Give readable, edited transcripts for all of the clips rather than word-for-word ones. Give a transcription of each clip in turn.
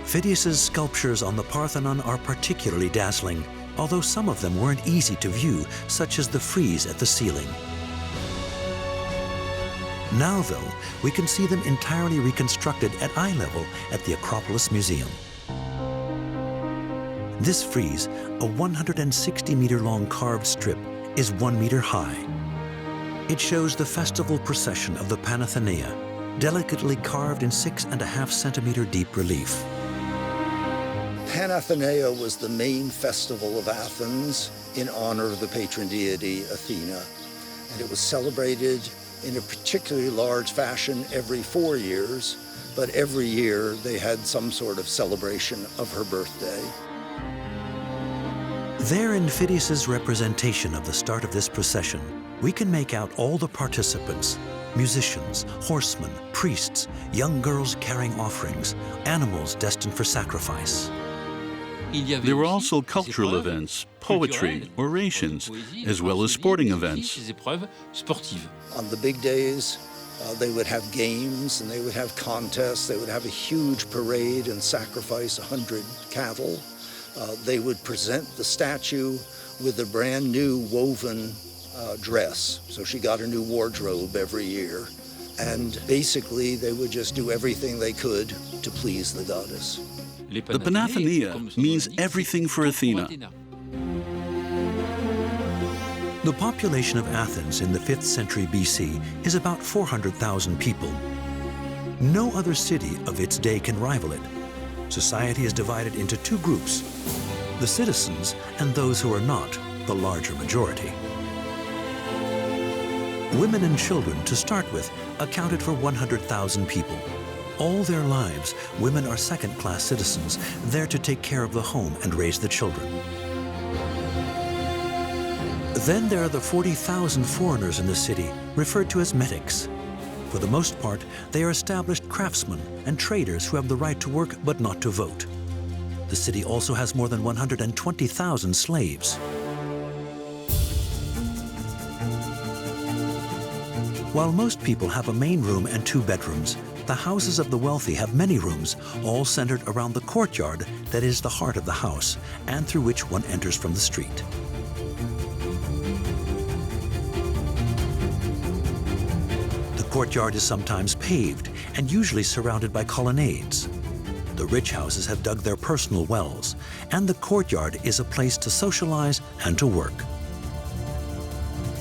Phidias's sculptures on the Parthenon are particularly dazzling, although some of them weren't easy to view, such as the frieze at the ceiling. Now, though, we can see them entirely reconstructed at eye level at the Acropolis Museum. This frieze, a 160-meter-long carved strip, is 1 meter high. It shows the festival procession of the Panathenaic, delicately carved in 6.5 centimeter deep relief. Panathenaic was the main festival of Athens in honor of the patron deity Athena, and it was celebrated in a particularly large fashion every 4 years, but every year they had some sort of celebration of her birthday. There in Phidias's representation of the start of this procession, we can make out all the participants: musicians, horsemen, priests, young girls carrying offerings, animals destined for sacrifice. There were also cultural events, poetry, orations, as well as sporting events. On the big days, they would have games and they would have contests. They would have a huge parade and sacrifice 100 cattle. They would present the statue with a brand new woven dress. So she got a new wardrobe every year. And basically, they would just do everything they could to please the goddess. The panathenaic means everything for Athena. The population of Athens in the 5th century BC is about 400,000 people. No other city of its day can rival it. Society is divided into two groups: the citizens and those who are not, the larger majority. Women and children, to start with, accounted for 100,000 people. All their lives, women are second-class citizens, there to take care of the home and raise the children. Then there are the 40,000 foreigners in the city, referred to as metics. For the most part, they are established craftsmen and traders who have the right to work but not to vote. The city also has more than 120,000 slaves. While most people have a main room and 2 bedrooms, the houses of the wealthy have many rooms, all centered around the courtyard that is the heart of the house and through which one enters from the street. The courtyard is sometimes paved and usually surrounded by colonnades. The rich houses have dug their personal wells, and the courtyard is a place to socialize and to work.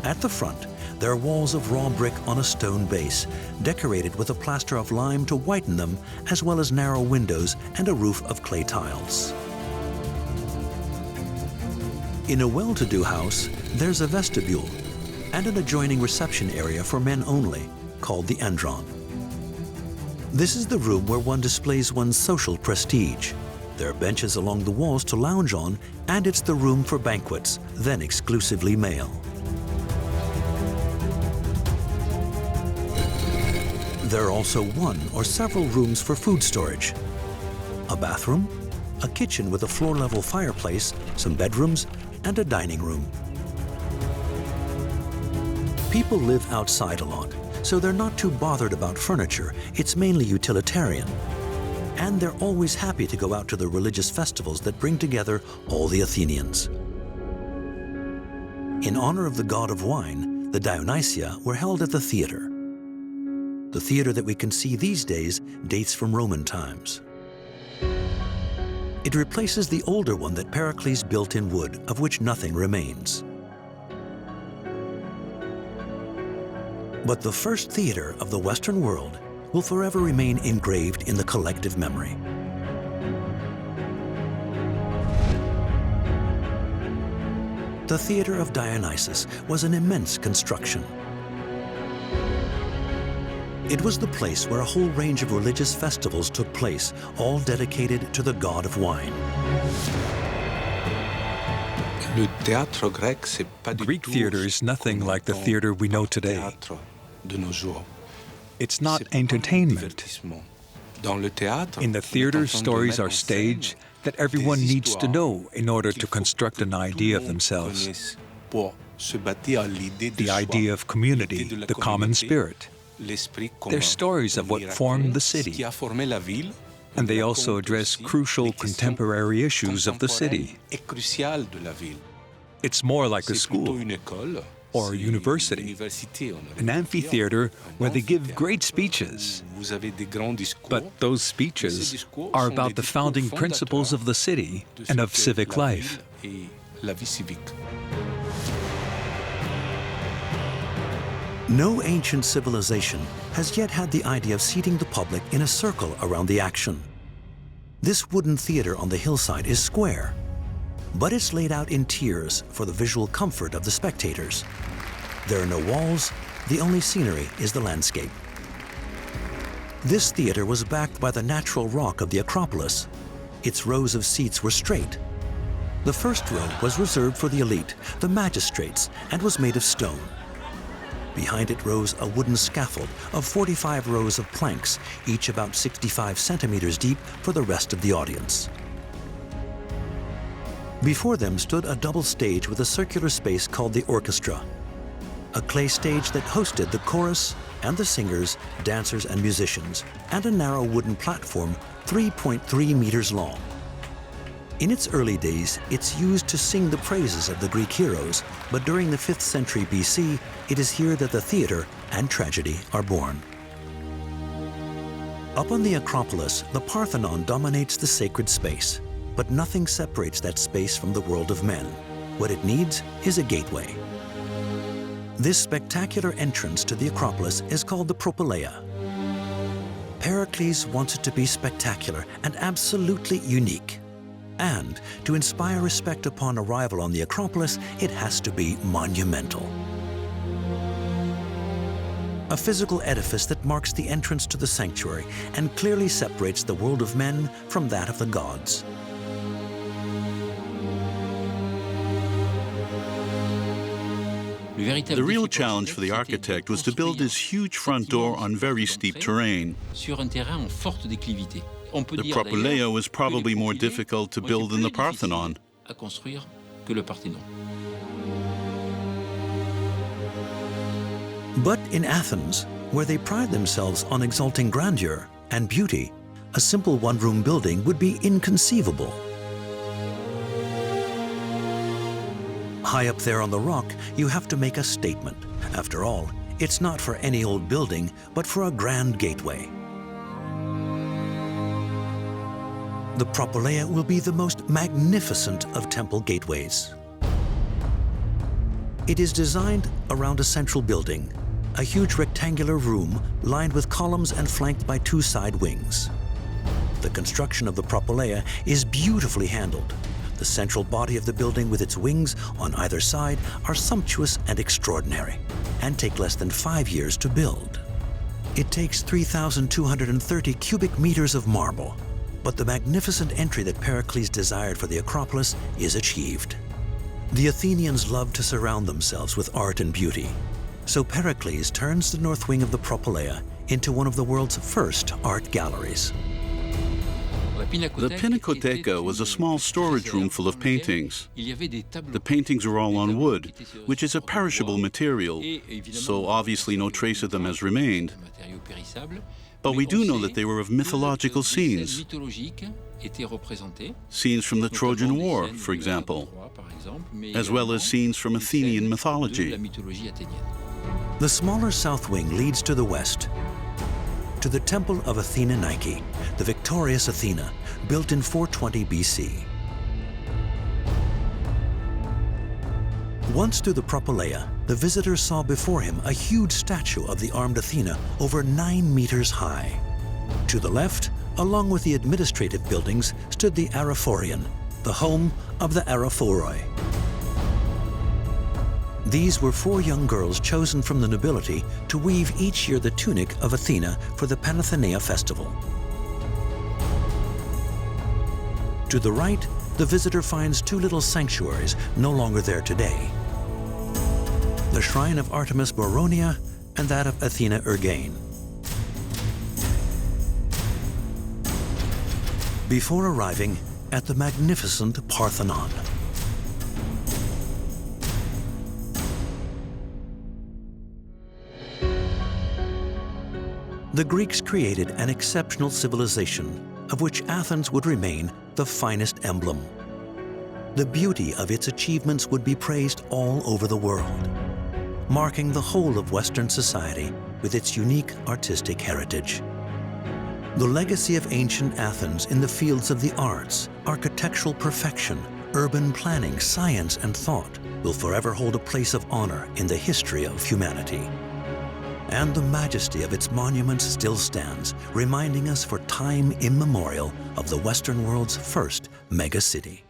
At the front, there are walls of raw brick on a stone base, decorated with a plaster of lime to whiten them, as well as narrow windows and a roof of clay tiles. In a well-to-do house, there's a vestibule and an adjoining reception area for men only, called the andron. This is the room where one displays one's social prestige. There are benches along the walls to lounge on, and it's the room for banquets, then exclusively male. There are also one or several rooms for food storage, a bathroom, a kitchen with a floor-level fireplace, some bedrooms, and a dining room. People live outside a lot, so they're not too bothered about furniture. It's mainly utilitarian. And they're always happy to go out to the religious festivals that bring together all the Athenians. In honor of the god of wine, the Dionysia were held at the theater. The theater that we can see these days dates from Roman times. It replaces the older one that Pericles built in wood, of which nothing remains. But the first theater of the Western world will forever remain engraved in the collective memory. The Theater of Dionysus was an immense construction. It was the place where a whole range of religious festivals took place, all dedicated to the god of wine. Greek theater is nothing like the theater we know today. It's not entertainment. In the theater, stories are staged that everyone needs to know in order to construct an idea of themselves. The idea of community, the common spirit. They're stories of what formed the city. and they also address crucial contemporary issues of the city. It's more like a school or university, an amphitheater where they give great speeches. But those speeches are about the founding principles of the city and of civic life. No ancient civilization has yet had the idea of seating the public in a circle around the action. This wooden theater on the hillside is square, but it's laid out in tiers for the visual comfort of the spectators. There are no walls, the only scenery is the landscape. This theater was backed by the natural rock of the Acropolis. Its rows of seats were straight. The first row was reserved for the elite, the magistrates, and was made of stone. Behind it rose a wooden scaffold of 45 rows of planks, each about 65 centimeters deep, for the rest of the audience. Before them stood a double stage with a circular space called the orchestra, a clay stage that hosted the chorus and the singers, dancers, and musicians, and a narrow wooden platform 3.3 meters long. In its early days, it's used to sing the praises of the Greek heroes, but during the 5th century BC, it is here that the theater and tragedy are born. Up on the Acropolis, the Parthenon dominates the sacred space, but nothing separates that space from the world of men. What it needs is a gateway. This spectacular entrance to the Acropolis is called the propylaia. Pericles wants it to be spectacular and absolutely unique. And to inspire respect upon arrival on the Acropolis, it has to be monumental. A physical edifice that marks the entrance to the sanctuary and clearly separates the world of men from that of the gods. The real challenge for the architect was to build this huge front door on very steep terrain. The propylaia was probably more difficult to build than the Parthenon. But in Athens, where they pride themselves on exalting grandeur and beauty, a simple one-room building would be inconceivable. High up there on the rock, you have to make a statement. After all, it's not for any old building, but for a grand gateway. The propylaia will be the most magnificent of temple gateways. It is designed around a central building, a huge rectangular room lined with columns and flanked by 2 side wings. The construction of the propylaia is beautifully handled. The central body of the building with its wings on either side are sumptuous and extraordinary, and take less than 5 years to build. It takes 3,230 cubic meters of marble, but the magnificent entry that Pericles desired for the Acropolis is achieved. The Athenians loved to surround themselves with art and beauty, so Pericles turns the north wing of the propylaia into one of the world's first art galleries. The Pinacoteca was a small storage room full of paintings. The paintings are all on wood, which is a perishable material, so obviously no trace of them has remained. But we do know that they were of mythological scenes. Scenes from the Trojan War, for example, as well as scenes from Athenian mythology. The smaller south wing leads to the west, to the temple of Athena Nike, the victorious Athena, built in 420 BC. Once through the propylaia, the visitor saw before him a huge statue of the armed Athena over 9 meters high. To the left, along with the administrative buildings, stood the Araphorion, the home of the Araphoroi. These were 4 young girls chosen from the nobility to weave each year the tunic of Athena for the Panathenaic festival. To the right, the visitor finds 2 little sanctuaries no longer there today. The shrine of Artemis Moronia and that of Athena Ergain. Before arriving at the magnificent Parthenon. The Greeks created an exceptional civilization, of which Athens would remain the finest emblem. The beauty of its achievements would be praised all over the world, marking the whole of Western society with its unique artistic heritage. The legacy of ancient Athens in the fields of the arts, architectural perfection, urban planning, science, and thought will forever hold a place of honor in the history of humanity. And the majesty of its monuments still stands, reminding us for time immemorial of the Western world's first mega city.